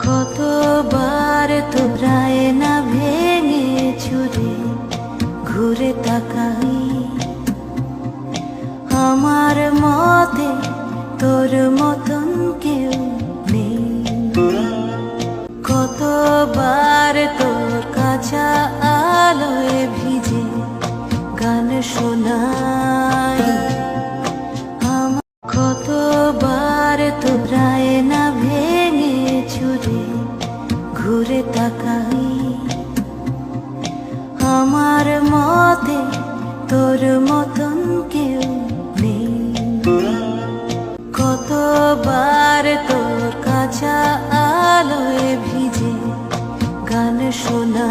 কতবার তোরায় না ভেঙে চুরে ঘুরে তাকাই, আমার মতে তোর মতন কেউ নেই। কতবার তোর কাঁচা আলোয় ভিজে গান শোনাই, কতবার তোরায় না ভেঙে চুরে ঘুরে তাকাই, আমার মতে তোর মতন কেউ নেই। কতবার তোর কাঁচা আলোয় ভিজে গান শোনা।